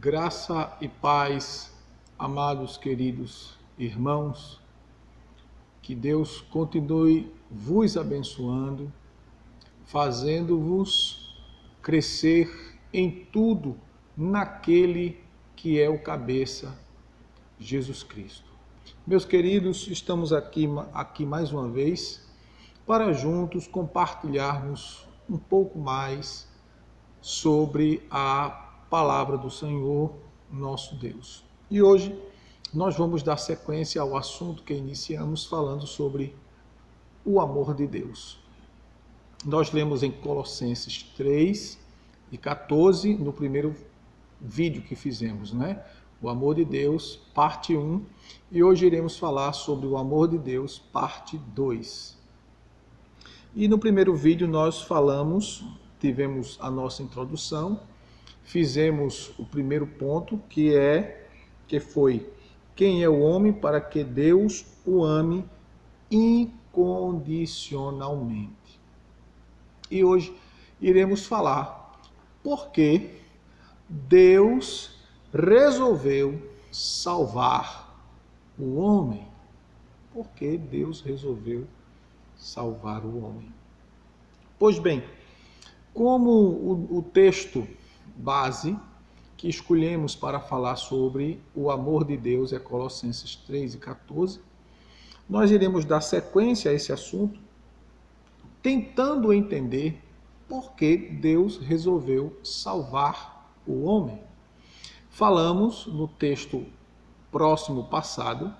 Graça e paz, amados queridos irmãos, que Deus continue vos abençoando, fazendo-vos crescer em tudo naquele que é o cabeça, Jesus Cristo. Meus queridos, estamos aqui mais uma vez para juntos compartilharmos um pouco mais sobre a palavra do Senhor, nosso Deus. E hoje nós vamos dar sequência ao assunto que iniciamos falando sobre o amor de Deus. Nós lemos em Colossenses 3 e 14, no primeiro vídeo que fizemos, né? O amor de Deus, parte 1, e hoje iremos falar sobre o amor de Deus, parte 2. E no primeiro vídeo nós tivemos a nossa introdução, fizemos o primeiro ponto, que foi quem é o homem para que Deus o ame incondicionalmente. E hoje iremos falar por que Deus resolveu salvar o homem. Por que Deus resolveu salvar o homem? Pois bem, como o texto base que escolhemos para falar sobre o amor de Deus é Colossenses 3 e 14, nós iremos dar sequência a esse assunto, tentando entender por que Deus resolveu salvar o homem. Falamos no texto próximo passado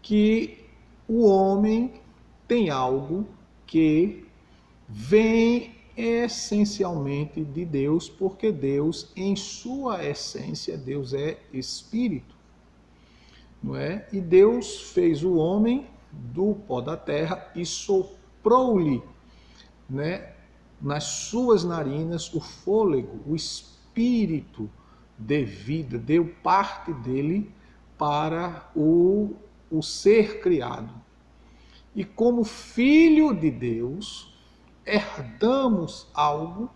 que o homem tem algo que vem essencialmente de Deus, porque Deus, em sua essência, Deus é espírito, não é? E Deus fez o homem do pó da terra e soprou-lhe, né, nas suas narinas o fôlego, o espírito de vida, deu parte dele para o ser criado. E como filho de Deus, herdamos algo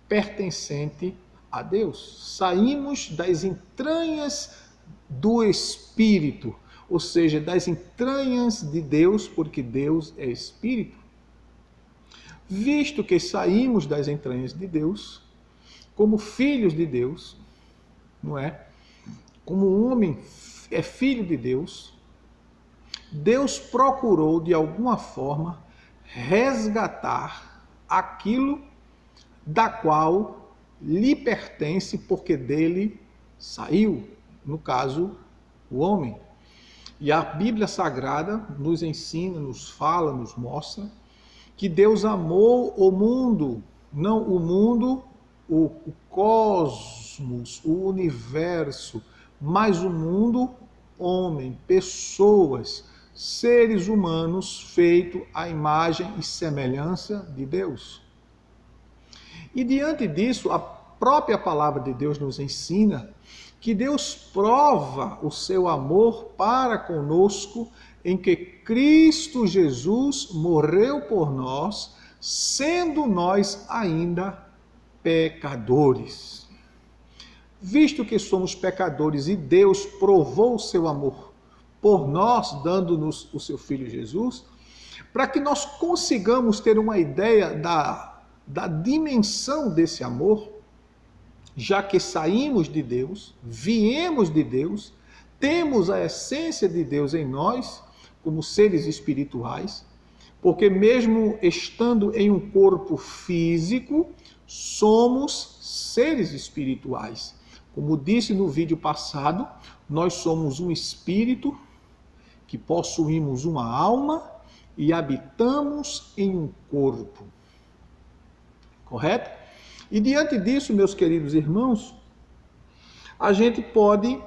pertencente a Deus. Saímos das entranhas do Espírito, ou seja, das entranhas de Deus, porque Deus é Espírito. Visto que saímos das entranhas de Deus, como filhos de Deus, não é? Como o homem é filho de Deus, Deus procurou de alguma forma resgatar aquilo da qual lhe pertence, porque dele saiu, no caso, o homem. E a Bíblia Sagrada nos ensina, nos fala, nos mostra que Deus amou o mundo, não o mundo, o cosmos, o universo, mas o mundo, homem, pessoas, seres humanos feitos à imagem e semelhança de Deus. E diante disso, a própria palavra de Deus nos ensina que Deus prova o seu amor para conosco em que Cristo Jesus morreu por nós, sendo nós ainda pecadores. Visto que somos pecadores e Deus provou o seu amor por nós, dando-nos o seu Filho Jesus, para que nós consigamos ter uma ideia da dimensão desse amor, já que saímos de Deus, viemos de Deus, temos a essência de Deus em nós, como seres espirituais, porque mesmo estando em um corpo físico, somos seres espirituais. Como disse no vídeo passado, nós somos um espírito que possuímos uma alma e habitamos em um corpo. Correto? E diante disso, meus queridos irmãos, a gente pode,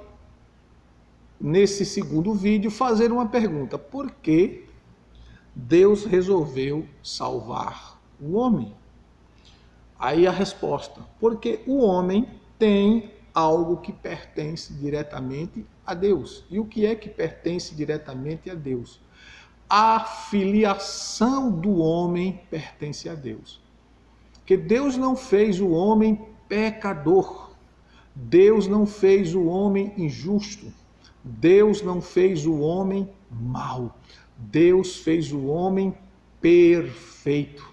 nesse segundo vídeo, fazer uma pergunta: por que Deus resolveu salvar o homem? Aí a resposta: porque o homem tem algo que pertence diretamente a Deus. E o que é que pertence diretamente a Deus? A filiação do homem pertence a Deus. Que Deus não fez o homem pecador. Deus não fez o homem injusto. Deus não fez o homem mau. Deus fez o homem perfeito,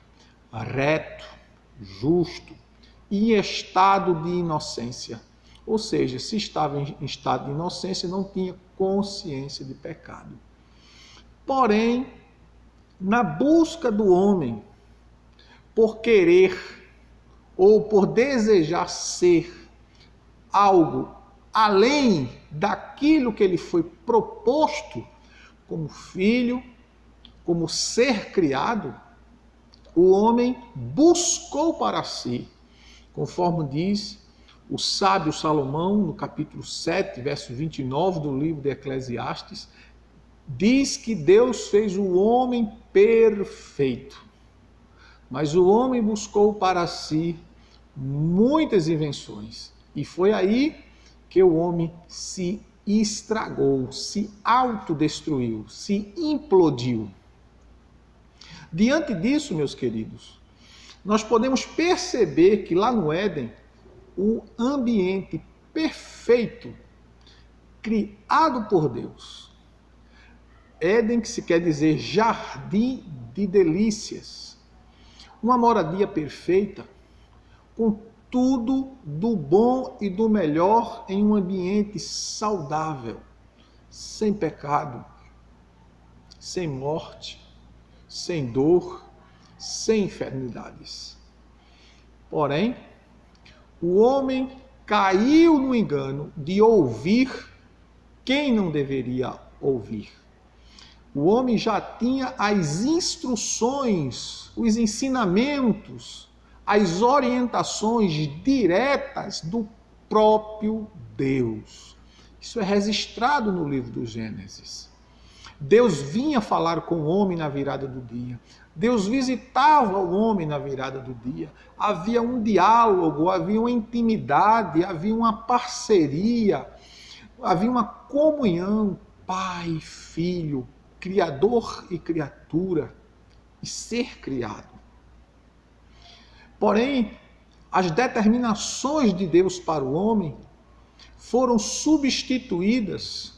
reto, justo e em estado de inocência. Ou seja, se estava em estado de inocência, não tinha consciência de pecado. Porém, na busca do homem por querer ou por desejar ser algo além daquilo que ele foi proposto como filho, como ser criado, o homem buscou para si, conforme diz o sábio Salomão, no capítulo 7, verso 29 do livro de Eclesiastes, diz que Deus fez o homem perfeito, mas o homem buscou para si muitas invenções, e foi aí que o homem se estragou, se autodestruiu, se implodiu. Diante disso, meus queridos, nós podemos perceber que lá no Éden, o ambiente perfeito, criado por Deus. Éden, que se quer dizer jardim de delícias. Uma moradia perfeita, com tudo do bom e do melhor em um ambiente saudável, sem pecado, sem morte, sem dor, sem enfermidades. Porém, o homem caiu no engano de ouvir quem não deveria ouvir. O homem já tinha as instruções, os ensinamentos, as orientações diretas do próprio Deus. Isso é registrado no livro do Gênesis. Deus vinha falar com o homem na virada do dia. Deus visitava o homem na virada do dia. Havia um diálogo, havia uma intimidade, havia uma parceria, havia uma comunhão, pai, filho, criador e criatura, e ser criado. Porém, as determinações de Deus para o homem foram substituídas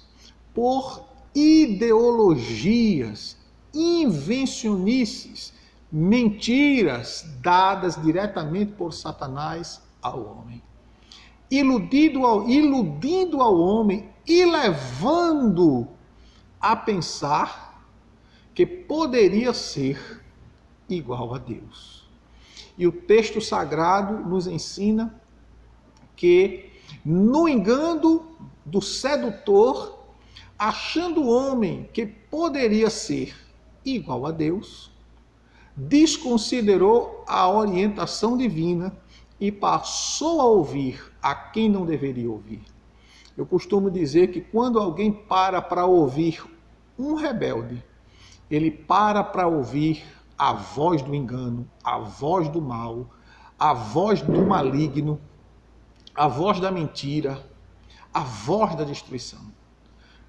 por ideologias, invencionices, mentiras dadas diretamente por Satanás ao homem, iludindo ao homem e levando a pensar que poderia ser igual a Deus. E o texto sagrado nos ensina que, no engano do sedutor, achando o homem que poderia ser igual a Deus, desconsiderou a orientação divina e passou a ouvir a quem não deveria ouvir. Eu costumo dizer que quando alguém para ouvir um rebelde, ele para ouvir a voz do engano, a voz do mal, a voz do maligno, a voz da mentira, a voz da destruição.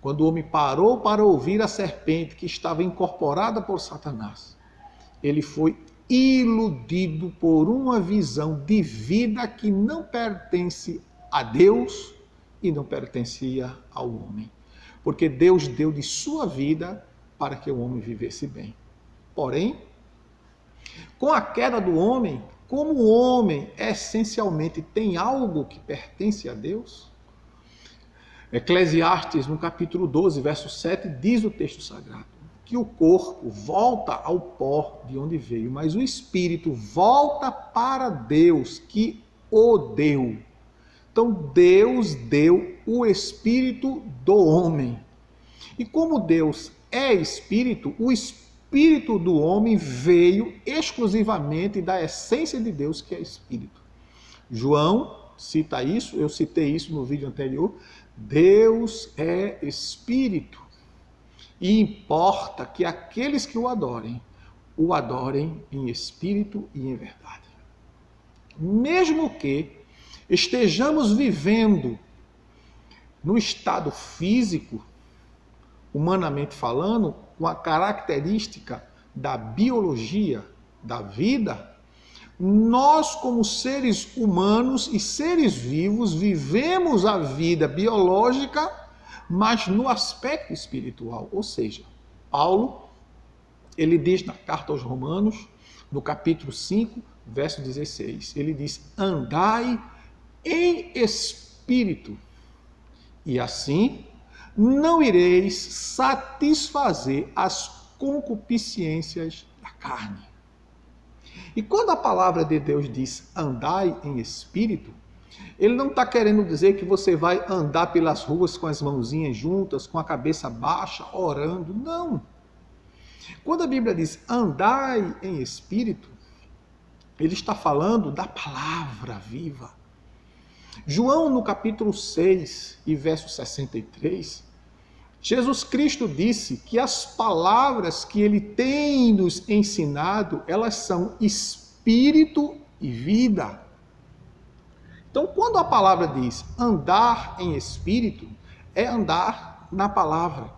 Quando o homem parou para ouvir a serpente que estava incorporada por Satanás, ele foi iludido por uma visão de vida que não pertence a Deus e não pertencia ao homem. Porque Deus deu de sua vida para que o homem vivesse bem. Porém, com a queda do homem, como o homem essencialmente tem algo que pertence a Deus, Eclesiastes, no capítulo 12, verso 7, diz o texto sagrado que o corpo volta ao pó de onde veio, mas o espírito volta para Deus que o deu. Então Deus deu o espírito do homem. E como Deus é espírito, o espírito do homem veio exclusivamente da essência de Deus, que é espírito. João cita isso, eu citei isso no vídeo anterior. Deus é espírito. E importa que aqueles que o adorem em espírito e em verdade. Mesmo que estejamos vivendo no estado físico, humanamente falando, com a característica da biologia, da vida, Nós, como seres humanos e seres vivos, vivemos a vida biológica, mas no aspecto espiritual. Ou seja, Paulo, ele diz na carta aos Romanos, no capítulo 5, verso 16, ele diz: andai em espírito, e assim não ireis satisfazer as concupiscências da carne. E quando a palavra de Deus diz andai em espírito, ele não está querendo dizer que você vai andar pelas ruas com as mãozinhas juntas, com a cabeça baixa, orando. Não. Quando a Bíblia diz andai em espírito, ele está falando da palavra viva. João, no capítulo 6 e verso 63, Jesus Cristo disse que as palavras que ele tem nos ensinado, elas são espírito e vida. Então, quando a palavra diz andar em espírito, é andar na palavra,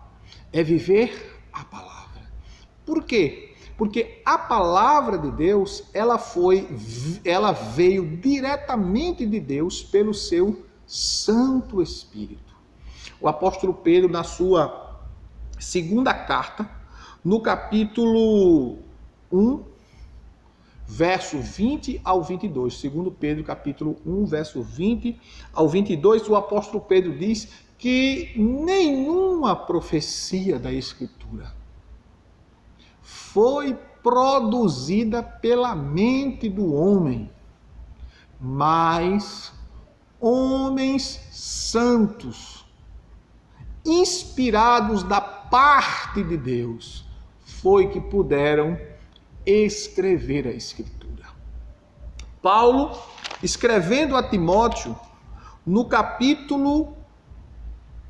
é viver a palavra. Por quê? Porque a palavra de Deus, ela veio diretamente de Deus pelo seu Santo Espírito. O apóstolo Pedro, na sua segunda carta, no capítulo 1, verso 20 ao 22. Segundo Pedro, capítulo 1, verso 20 ao 22, o apóstolo Pedro diz que nenhuma profecia da Escritura foi produzida pela mente do homem, mas homens santos, inspirados da parte de Deus, foi que puderam escrever a Escritura. Paulo, escrevendo a Timóteo, no capítulo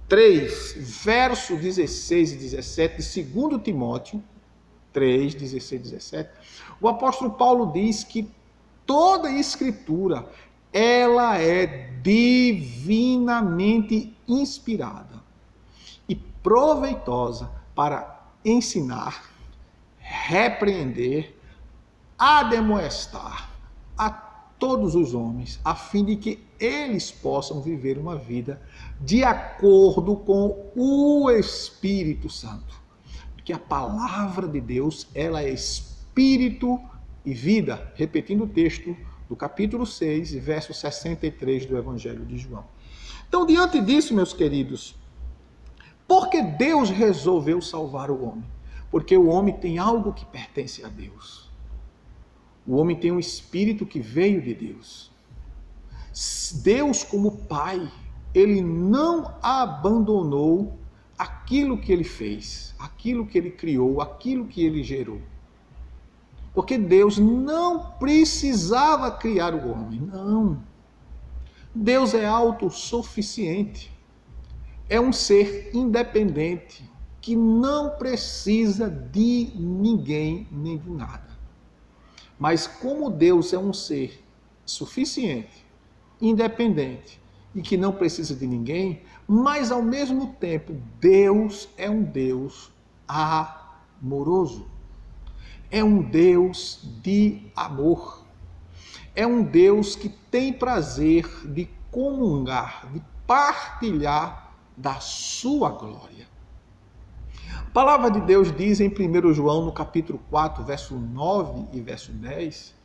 3, verso 16 e 17, de 2 Timóteo 3, 16 e 17, o apóstolo Paulo diz que toda a Escritura, ela é divinamente inspirada e proveitosa para ensinar, repreender, admoestar a todos os homens, a fim de que eles possam viver uma vida de acordo com o Espírito Santo. Porque a palavra de Deus, ela é espírito e vida. Repetindo o texto do capítulo 6, verso 63 do Evangelho de João. Então, diante disso, meus queridos, por que Deus resolveu salvar o homem? Porque o homem tem algo que pertence a Deus. O homem tem um espírito que veio de Deus. Deus, como Pai, ele não abandonou aquilo que ele fez, aquilo que ele criou, aquilo que ele gerou. Porque Deus não precisava criar o homem, não. Deus é autossuficiente. É um ser independente, que não precisa de ninguém nem de nada. Mas como Deus é um ser suficiente, independente e que não precisa de ninguém, mas ao mesmo tempo Deus é um Deus amoroso. É um Deus de amor. É um Deus que tem prazer de comungar, de partilhar da sua glória. A palavra de Deus diz em 1 João, no capítulo 4, verso 9 e verso 10,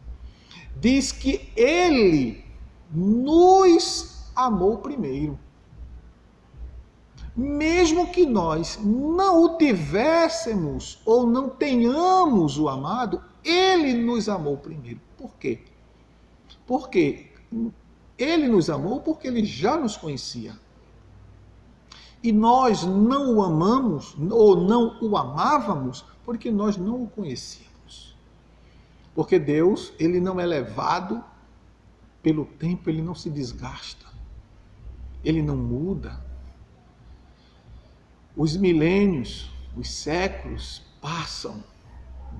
diz que ele nos amou primeiro. Mesmo que nós não o tivéssemos ou não tenhamos o amado, ele nos amou primeiro. Por quê? Porque ele nos amou porque ele já nos conhecia. E nós não o amamos ou não o amávamos porque nós não o conhecíamos. Porque Deus, ele não é levado pelo tempo, ele não se desgasta. Ele não muda. Os milênios, os séculos passam.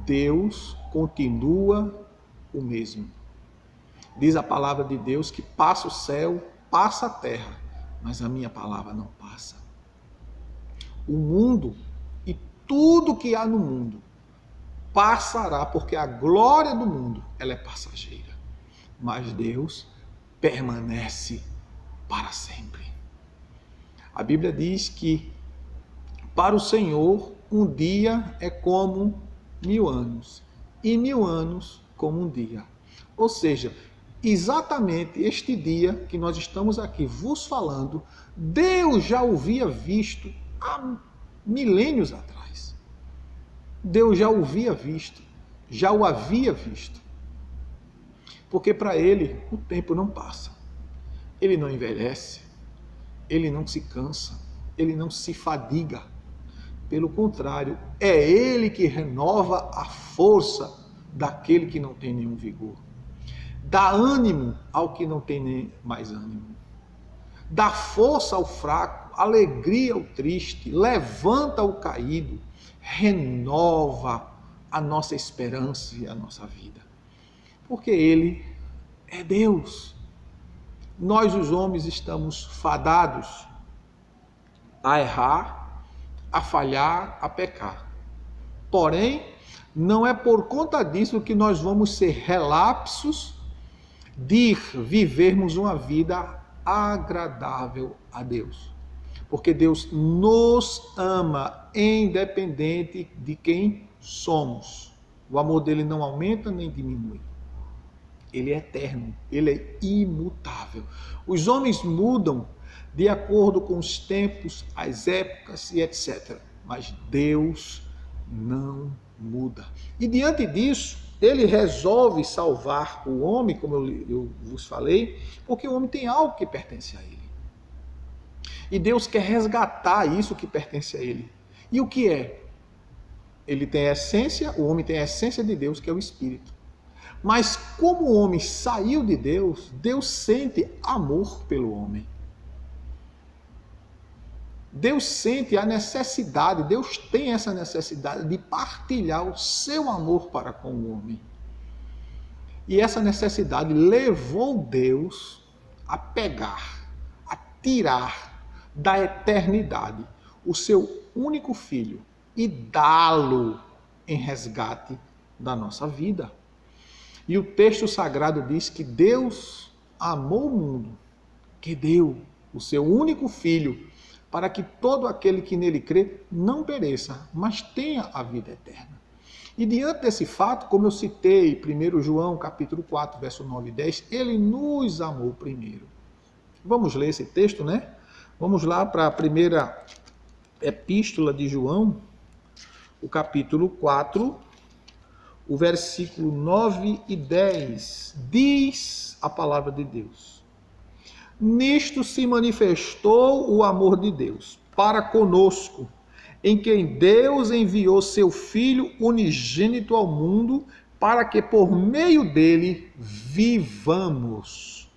Deus continua o mesmo. Diz a palavra de Deus que passa o céu, passa a terra, mas a minha palavra não passa. O mundo e tudo que há no mundo passará, porque a glória do mundo, ela é passageira. mas Deus permanece para sempre. A Bíblia diz que para o Senhor um dia é como 1000 anos, e 1000 anos como um dia. Ou seja, exatamente este dia que nós estamos aqui vos falando, Deus já o havia visto há milênios atrás. Deus já o havia visto, já o havia visto. Porque para ele o tempo não passa, ele não envelhece, ele não se cansa, ele não se fadiga. Pelo contrário, é ele que renova a força daquele que não tem nenhum vigor. Dá ânimo ao que não tem nem mais ânimo. Dá força ao fraco, alegria ao triste, levanta o caído, renova a nossa esperança e a nossa vida. Porque ele é Deus. Nós, os homens, estamos fadados a errar, a falhar, a pecar. Porém, não é por conta disso que nós vamos ser relapsos de vivermos uma vida agradável a Deus. Porque Deus nos ama, independente de quem somos. O amor dele não aumenta nem diminui. Ele é eterno, ele é imutável. Os homens mudam de acordo com os tempos, as épocas e etc. Mas Deus não muda. E diante disso, ele resolve salvar o homem, como eu vos falei, porque o homem tem algo que pertence a ele. E Deus quer resgatar isso que pertence a ele. E o que é? Ele tem a essência, o homem tem a essência de Deus, que é o Espírito. Mas como o homem saiu de Deus, Deus sente amor pelo homem. Deus sente a necessidade, Deus tem essa necessidade de partilhar o seu amor para com o homem. E essa necessidade levou Deus a pegar, a tirar da eternidade o seu único filho e dá-lo em resgate da nossa vida. E o texto sagrado diz que Deus amou o mundo, que deu o seu único filho, para que todo aquele que nele crê não pereça, mas tenha a vida eterna. E diante desse fato, como eu citei, 1 João capítulo 4, verso 9 e 10, ele nos amou primeiro. Vamos ler esse texto, né? Vamos lá para a primeira epístola de João, o capítulo 4, o versículo 9 e 10. Diz a palavra de Deus: nisto se manifestou o amor de Deus para conosco, em quem Deus enviou seu Filho unigênito ao mundo, para que por meio dele vivamos.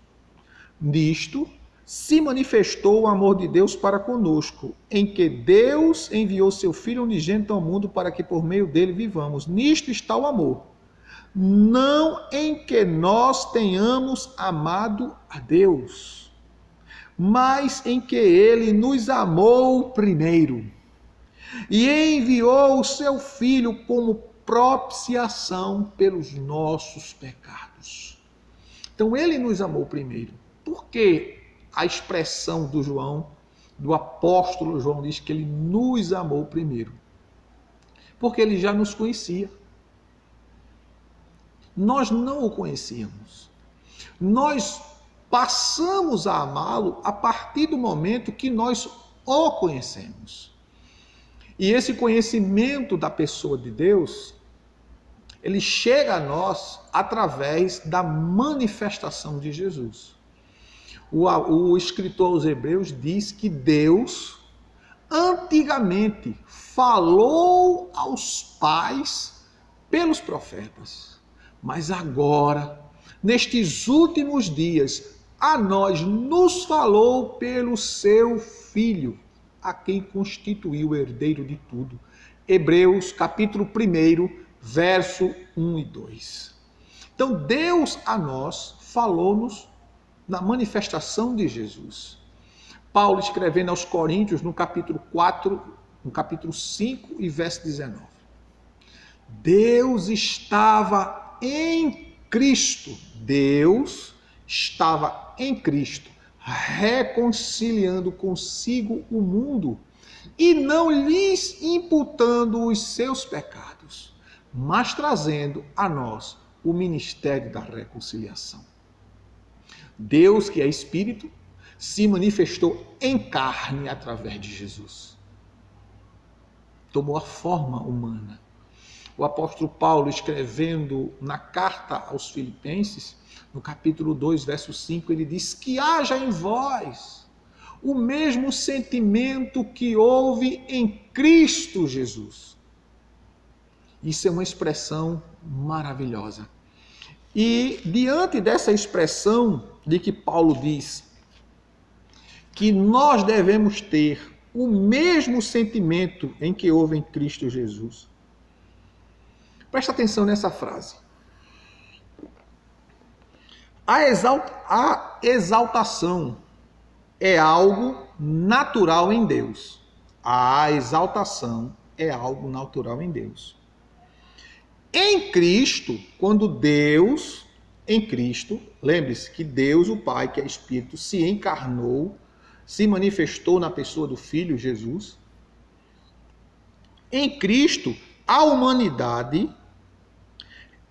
Nisto se manifestou o amor de Deus para conosco, em que Deus enviou seu Filho unigênito ao mundo, para que por meio dele vivamos. Nisto está o amor, não em que nós tenhamos amado a Deus, mas em que ele nos amou primeiro e enviou o seu Filho como propiciação pelos nossos pecados. Então ele nos amou primeiro. Por que a expressão do João, do apóstolo João, diz que ele nos amou primeiro? Porque ele já nos conhecia. Nós não o conhecíamos. Nós passamos a amá-lo a partir do momento que nós o conhecemos. E esse conhecimento da pessoa de Deus, ele chega a nós através da manifestação de Jesus. O escritor aos Hebreus diz que Deus antigamente falou aos pais pelos profetas, mas agora, nestes últimos dias, a nós nos falou pelo seu Filho, a quem constituiu o herdeiro de tudo. Hebreus capítulo 1, verso 1 e 2. Então Deus a nós falou-nos na manifestação de Jesus. Paulo escrevendo aos Coríntios no capítulo 4, no capítulo 5 e verso 19. Deus estava encarnado Cristo, Deus estava em Cristo, reconciliando consigo o mundo e não lhes imputando os seus pecados, mas trazendo a nós o ministério da reconciliação. Deus, que é Espírito, se manifestou em carne através de Jesus. Tomou a forma humana. O apóstolo Paulo, escrevendo na carta aos Filipenses, no capítulo 2, verso 5, ele diz que haja em vós o mesmo sentimento que houve em Cristo Jesus. Isso é uma expressão maravilhosa. E diante dessa expressão de que Paulo diz que nós devemos ter o mesmo sentimento em que houve em Cristo Jesus, presta atenção nessa frase. A exaltação é algo natural em Deus. A exaltação é algo natural em Deus. Em Cristo, quando Deus, em Cristo, lembre-se que Deus, o Pai, que é Espírito, se encarnou, se manifestou na pessoa do Filho Jesus. Em Cristo, a humanidade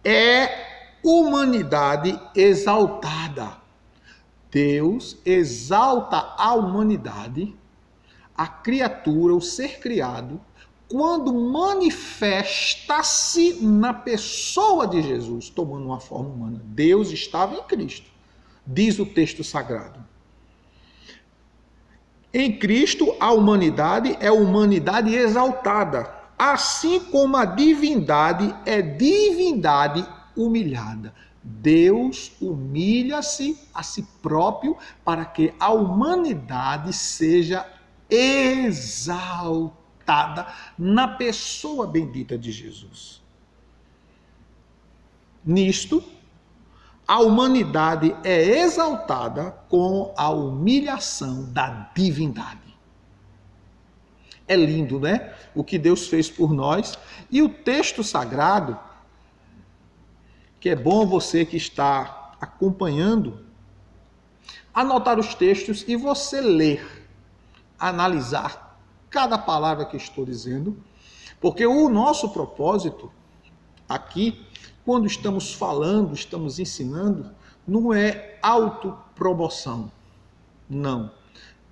é humanidade exaltada. Deus exalta a humanidade, a criatura, o ser criado, quando manifesta-se na pessoa de Jesus, tomando uma forma humana. Deus estava em Cristo, diz o texto sagrado. Em Cristo, a humanidade é humanidade exaltada, assim como a divindade é divindade humilhada. Deus humilha-se a si próprio para que a humanidade seja exaltada na pessoa bendita de Jesus. Nisto, a humanidade é exaltada com a humilhação da divindade. É lindo, né? O que Deus fez por nós. E o texto sagrado, que é bom você que está acompanhando, anotar os textos e você ler, analisar cada palavra que estou dizendo, porque o nosso propósito aqui, quando estamos falando, estamos ensinando, não é autopromoção, não.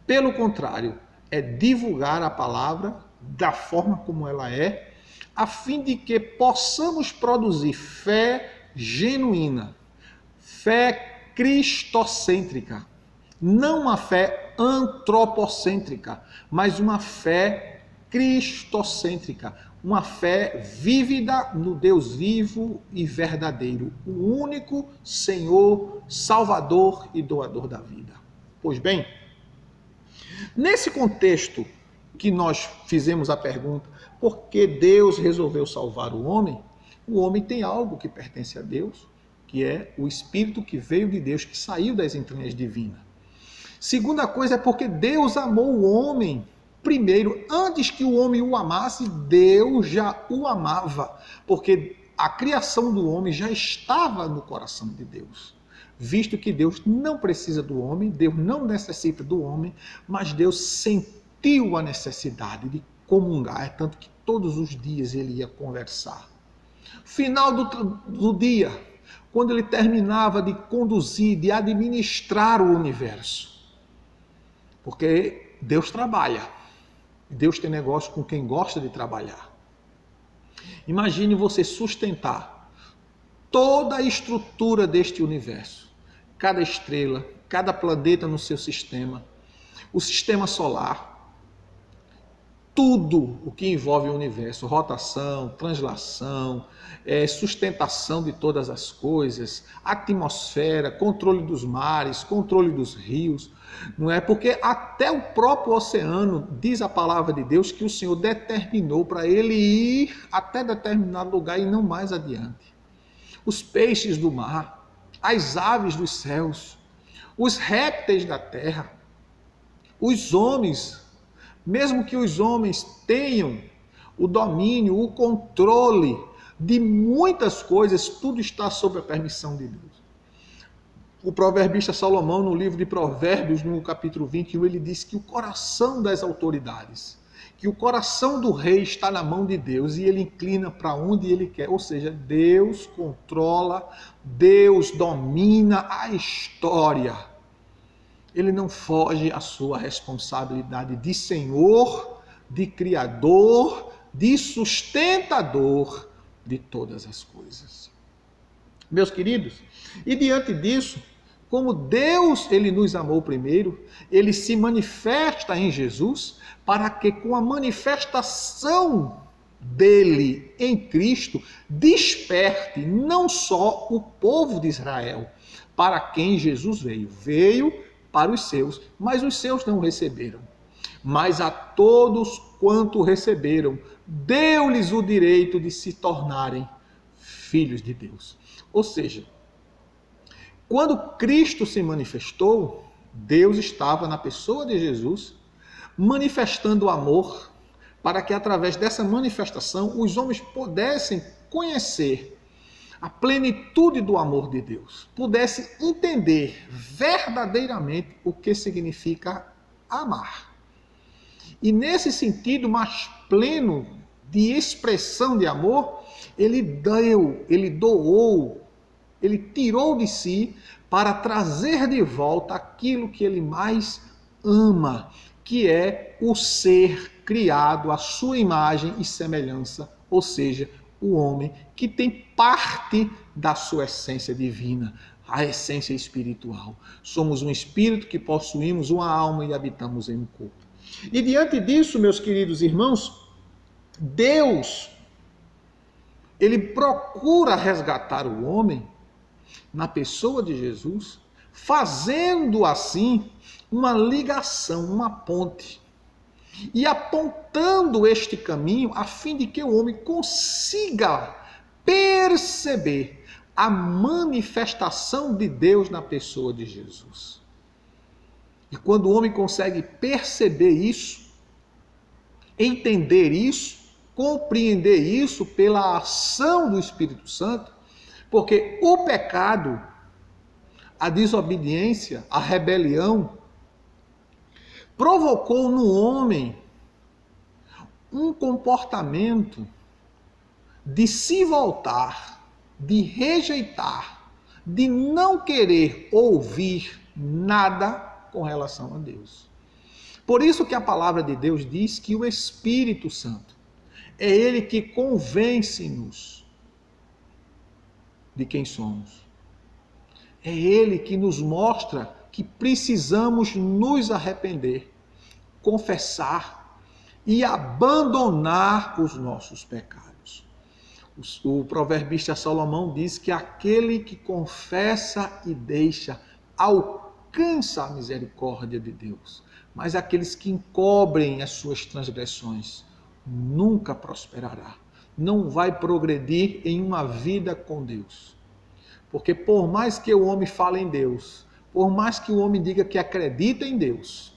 Pelo contrário, é divulgar a palavra da forma como ela é, a fim de que possamos produzir fé genuína, fé cristocêntrica, não uma fé antropocêntrica, mas uma fé cristocêntrica, uma fé vívida no Deus vivo e verdadeiro, o único Senhor, Salvador e doador da vida. Pois bem, nesse contexto que nós fizemos a pergunta, por que Deus resolveu salvar o homem tem algo que pertence a Deus, que é o Espírito que veio de Deus, que saiu das entranhas divinas. Segunda coisa é porque Deus amou o homem. Primeiro, antes que o homem o amasse, Deus já o amava, porque a criação do homem já estava no coração de Deus. Visto que Deus não precisa do homem, Deus não necessita do homem, mas Deus sentiu a necessidade de comungar, é tanto que todos os dias ele ia conversar. Final do dia, quando ele terminava de conduzir, de administrar o universo, porque Deus trabalha. Deus tem negócio com quem gosta de trabalhar. Imagine você sustentar toda a estrutura deste universo. Cada estrela, cada planeta no seu sistema, o sistema solar, tudo o que envolve o universo, rotação, translação, sustentação de todas as coisas, atmosfera, controle dos mares, controle dos rios, não é? Porque até o próprio oceano, diz a palavra de Deus, que o Senhor determinou para ele ir até determinado lugar e não mais adiante. Os peixes do mar, as aves dos céus, os répteis da terra, os homens, mesmo que os homens tenham o domínio, o controle de muitas coisas, tudo está sob a permissão de Deus. O proverbista Salomão, no livro de Provérbios, no capítulo 21, ele diz que o coração das autoridades, que o coração do rei está na mão de Deus e ele inclina para onde ele quer. Ou seja, Deus controla, Deus domina a história. Ele não foge à sua responsabilidade de Senhor, de Criador, de sustentador de todas as coisas. Meus queridos, e diante disso, como Deus ele nos amou primeiro, ele se manifesta em Jesus para que com a manifestação dele em Cristo desperte não só o povo de Israel, para quem Jesus veio. Veio para os seus, mas os seus não receberam. Mas a todos quanto receberam, deu-lhes o direito de se tornarem filhos de Deus. Ou seja, quando Cristo se manifestou, Deus estava na pessoa de Jesus, manifestando o amor, para que através dessa manifestação os homens pudessem conhecer a plenitude do amor de Deus, pudessem entender verdadeiramente o que significa amar. E nesse sentido mais pleno de expressão de amor, ele deu, ele doou, ele tirou de si para trazer de volta aquilo que ele mais ama, que é o ser criado à sua imagem e semelhança, ou seja, o homem que tem parte da sua essência divina, a essência espiritual. Somos um espírito que possuímos uma alma e habitamos em um corpo. E diante disso, meus queridos irmãos, Deus, ele procura resgatar o homem na pessoa de Jesus, fazendo assim uma ligação, uma ponte, e apontando este caminho a fim de que o homem consiga perceber a manifestação de Deus na pessoa de Jesus. E quando o homem consegue perceber isso, entender isso, compreender isso pela ação do Espírito Santo, porque o pecado, a desobediência, a rebelião, provocou no homem um comportamento de se voltar, de rejeitar, de não querer ouvir nada com relação a Deus. Por isso que a palavra de Deus diz que o Espírito Santo é ele que convence-nos de quem somos. É ele que nos mostra que precisamos nos arrepender, confessar e abandonar os nossos pecados. O proverbista Salomão diz que aquele que confessa e deixa alcança a misericórdia de Deus, mas aqueles que encobrem as suas transgressões nunca prosperará, não vai progredir em uma vida com Deus. Porque por mais que o homem fale em Deus, por mais que o homem diga que acredita em Deus,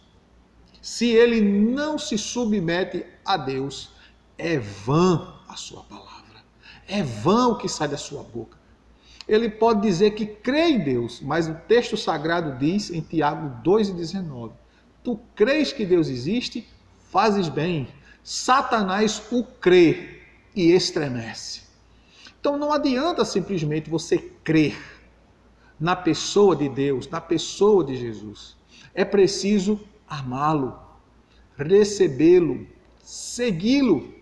se ele não se submete a Deus, é vã a sua palavra, é vã o que sai da sua boca. Ele pode dizer que crê em Deus, mas o texto sagrado diz em Tiago 2,19, tu crês que Deus existe? Fazes bem. Satanás o crê e estremece. Então não adianta simplesmente você crer na pessoa de Deus, na pessoa de Jesus. É preciso amá-lo, recebê-lo, segui-lo.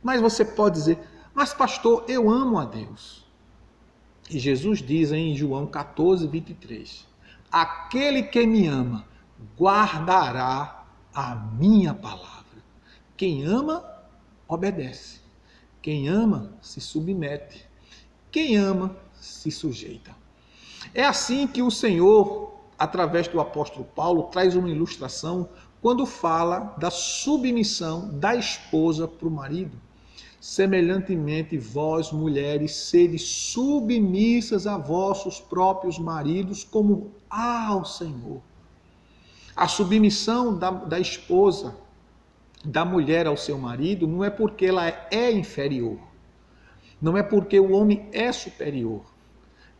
Mas você pode dizer, mas pastor, eu amo a Deus. E Jesus diz em João 14:23, aquele que me ama guardará a minha palavra. Quem ama, obedece. Quem ama, se submete. Quem ama, se sujeita. É assim que o Senhor, através do apóstolo Paulo, traz uma ilustração quando fala da submissão da esposa para o marido. Semelhantemente, vós, mulheres, sede submissas a vossos próprios maridos como ao Senhor. A submissão da esposa, da mulher ao seu marido, não é porque ela é inferior, Não é porque o homem é superior.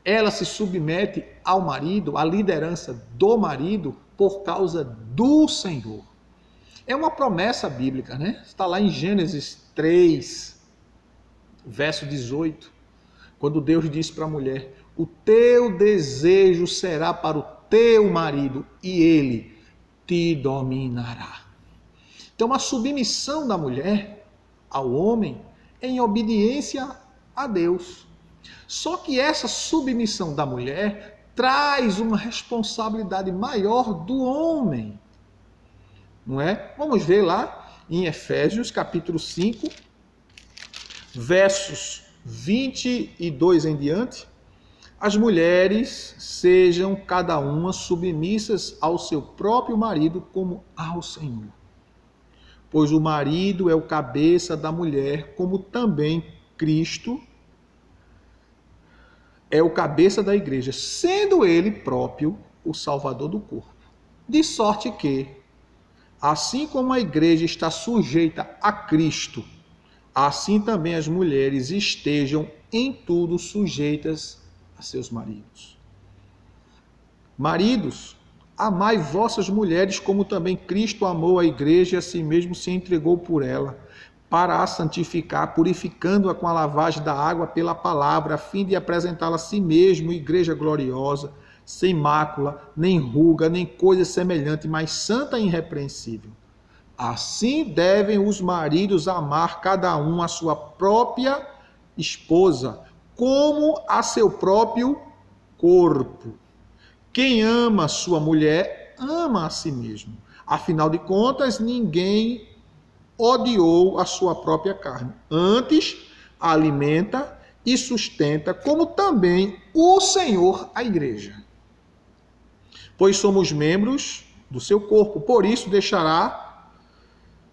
Ela se submete ao marido, à liderança do marido, por causa do Senhor. É uma promessa bíblica, né? Está lá em Gênesis 3, verso 18, quando Deus diz para a mulher: o teu desejo será para o teu marido e ele te dominará. Então, a submissão da mulher ao homem é em obediência a Deus. Só que essa submissão da mulher traz uma responsabilidade maior do homem. Não é? Vamos ver lá em Efésios capítulo 5, versos 22 em diante. As mulheres sejam cada uma submissas ao seu próprio marido como ao Senhor. Pois o marido é o cabeça da mulher, como também Cristo é o cabeça da igreja, sendo ele próprio o salvador do corpo. De sorte que, assim como a igreja está sujeita a Cristo, assim também as mulheres estejam em tudo sujeitas a seus maridos. Maridos, amai vossas mulheres como também Cristo amou a igreja e a si mesmo se entregou por ela, para a santificar, purificando-a com a lavagem da água pela palavra, a fim de apresentá-la a si mesmo, igreja gloriosa, sem mácula, nem ruga, nem coisa semelhante, mas santa e irrepreensível. Assim devem os maridos amar cada um a sua própria esposa, como a seu próprio corpo. Quem ama sua mulher, ama a si mesmo. Afinal de contas, ninguém odiou a sua própria carne. Antes, a alimenta e sustenta, como também o Senhor a igreja. Pois somos membros do seu corpo. Por isso deixará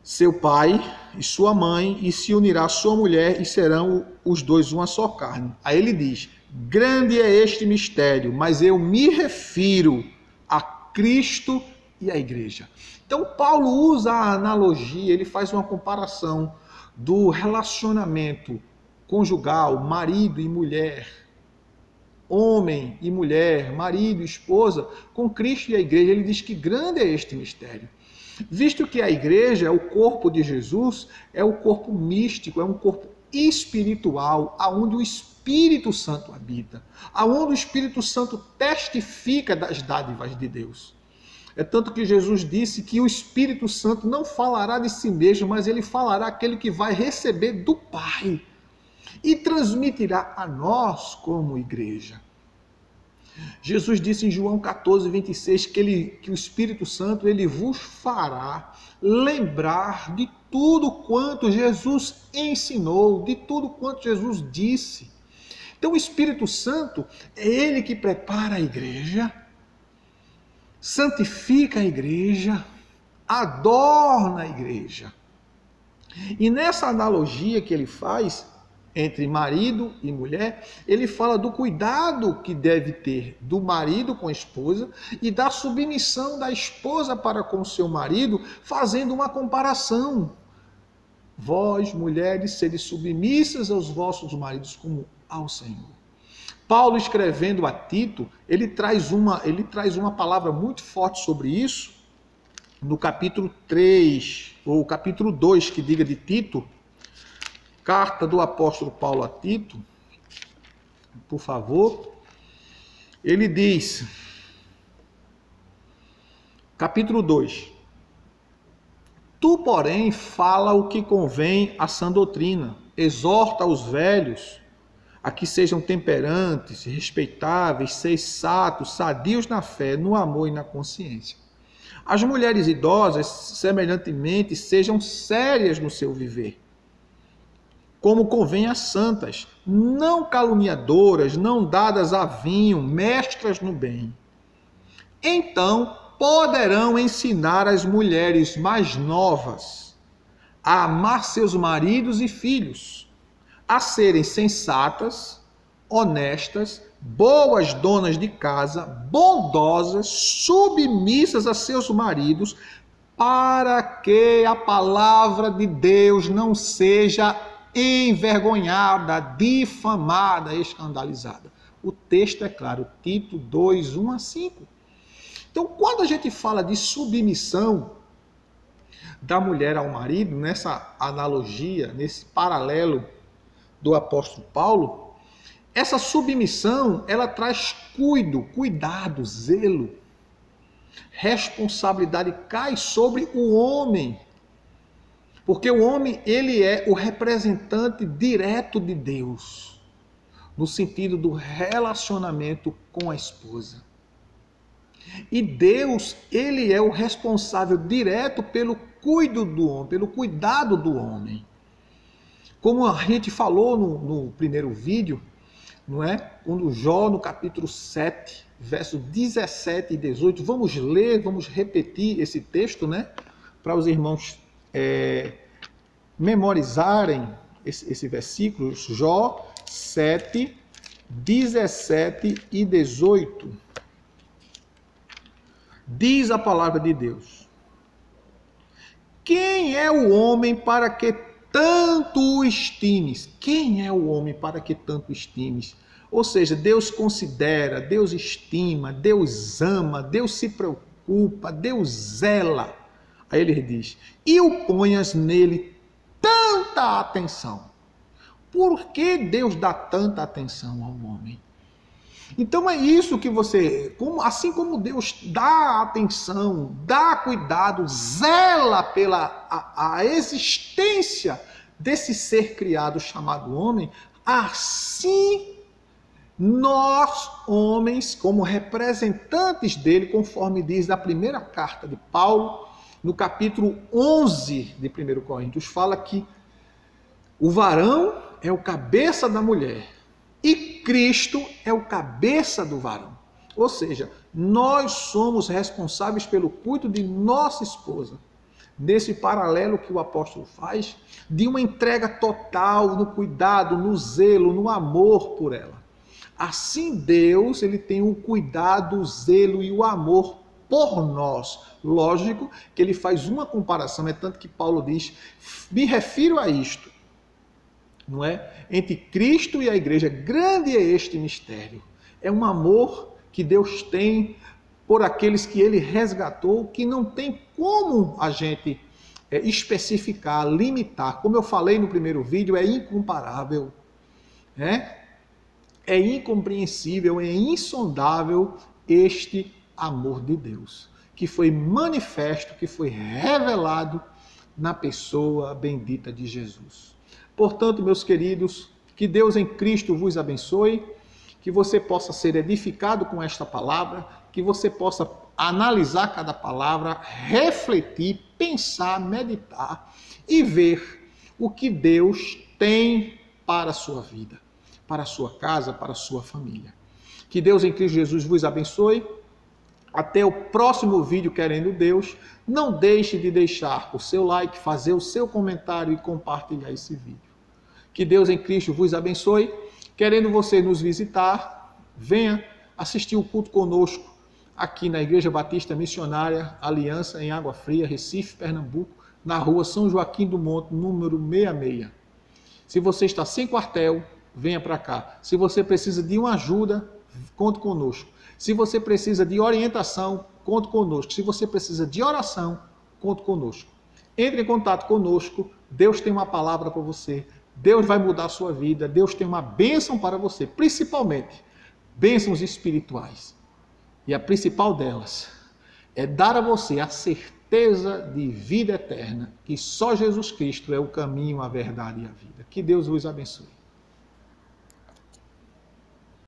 seu pai e sua mãe e se unirá à sua mulher e serão os dois uma só carne. Aí ele diz: grande é este mistério, mas eu me refiro a Cristo e a igreja. Então Paulo usa a analogia, ele faz uma comparação do relacionamento conjugal, marido e mulher, homem e mulher, marido e esposa, com Cristo e a igreja. Ele diz que grande é este mistério. Visto que a igreja é o corpo de Jesus, é o corpo místico, é um corpo espiritual, aonde o Espírito Santo habita, aonde o Espírito Santo testifica das dádivas de Deus. É tanto que Jesus disse que o Espírito Santo não falará de si mesmo, mas ele falará aquele que vai receber do Pai e transmitirá a nós como igreja. Jesus disse em João 14, 26 que o Espírito Santo ele vos fará lembrar de tudo quanto Jesus ensinou, de tudo quanto Jesus disse. Então o Espírito Santo é ele que prepara a igreja, santifica a igreja, adorna a igreja. E nessa analogia que ele faz entre marido e mulher, ele fala do cuidado que deve ter do marido com a esposa e da submissão da esposa para com o seu marido, fazendo uma comparação. Vós, mulheres, sede submissas aos vossos maridos como ao Senhor. Paulo, escrevendo a Tito, ele traz uma palavra muito forte sobre isso, no capítulo 3, ou capítulo 2, que diga de Tito, carta do apóstolo Paulo a Tito, por favor. Ele diz, capítulo 2, tu, porém, fala o que convém à sã doutrina, exorta os velhos a que sejam temperantes, respeitáveis, sensatos, sadios na fé, no amor e na consciência. As mulheres idosas, semelhantemente, sejam sérias no seu viver, como convém às santas, não caluniadoras, não dadas a vinho, mestras no bem. Então poderão ensinar as mulheres mais novas a amar seus maridos e filhos, a serem sensatas, honestas, boas donas de casa, bondosas, submissas a seus maridos, para que a palavra de Deus não seja envergonhada, difamada, escandalizada. O texto é claro, Tito 2, 1 a 5. Então, quando a gente fala de submissão da mulher ao marido, nessa analogia, nesse paralelo do apóstolo Paulo, essa submissão, ela traz cuidado, zelo, responsabilidade cai sobre o homem. Porque o homem, ele é o representante direto de Deus, no sentido do relacionamento com a esposa. E Deus, ele é o responsável direto pelo cuidado do homem. Como a gente falou no primeiro vídeo, não é? Quando Jó, no capítulo 7, versos 17 e 18, vamos ler, vamos repetir esse texto, né? Para os irmãos memorizarem esse versículo, Jó 7, 17 e 18. Diz a palavra de Deus: quem é o homem para que tanto o estimes? Quem é o homem para que tanto estimes? Ou seja, Deus considera, Deus estima, Deus ama, Deus se preocupa, Deus zela. Aí ele diz: e o ponhas nele tanta atenção. Por que Deus dá tanta atenção ao homem? Então é isso que assim como Deus dá atenção, dá cuidado, zela pela a existência desse ser criado chamado homem, assim nós, homens, como representantes dele, conforme diz a primeira carta de Paulo, no capítulo 11 de 1 Coríntios, fala que o varão é o cabeça da mulher e Cristo é o cabeça do varão. Ou seja, nós somos responsáveis pelo cuidado de nossa esposa. Nesse paralelo que o apóstolo faz, de uma entrega total no cuidado, no zelo, no amor por ela. Assim Deus, ele tem o cuidado, o zelo e o amor por nós. Lógico que ele faz uma comparação, é tanto que Paulo diz, me refiro a isto, não é? Entre Cristo e a igreja, grande é este mistério. É um amor que Deus tem por aqueles que ele resgatou, que não tem como a gente especificar, limitar. Como eu falei no primeiro vídeo, é incomparável, né? É incompreensível, é insondável este amor de Deus, que foi manifesto, que foi revelado na pessoa bendita de Jesus. Portanto, meus queridos, que Deus em Cristo vos abençoe, que você possa ser edificado com esta palavra, que você possa analisar cada palavra, refletir, pensar, meditar e ver o que Deus tem para a sua vida, para a sua casa, para a sua família. Que Deus em Cristo Jesus vos abençoe. Até o próximo vídeo, querendo Deus. Não deixe de deixar o seu like, fazer o seu comentário e compartilhar esse vídeo. Que Deus em Cristo vos abençoe. Querendo você nos visitar, venha assistir o culto conosco aqui na Igreja Batista Missionária Aliança, em Água Fria, Recife, Pernambuco, na rua São Joaquim do Monte, número 66. Se você está sem quartel, venha para cá. Se você precisa de uma ajuda, conte conosco. Se você precisa de orientação, conte conosco. Se você precisa de oração, conte conosco. Entre em contato conosco. Deus tem uma palavra para você. Deus vai mudar a sua vida. Deus tem uma bênção para você. Principalmente, bênçãos espirituais. E a principal delas é dar a você a certeza de vida eterna, que só Jesus Cristo é o caminho, a verdade e a vida. Que Deus vos abençoe.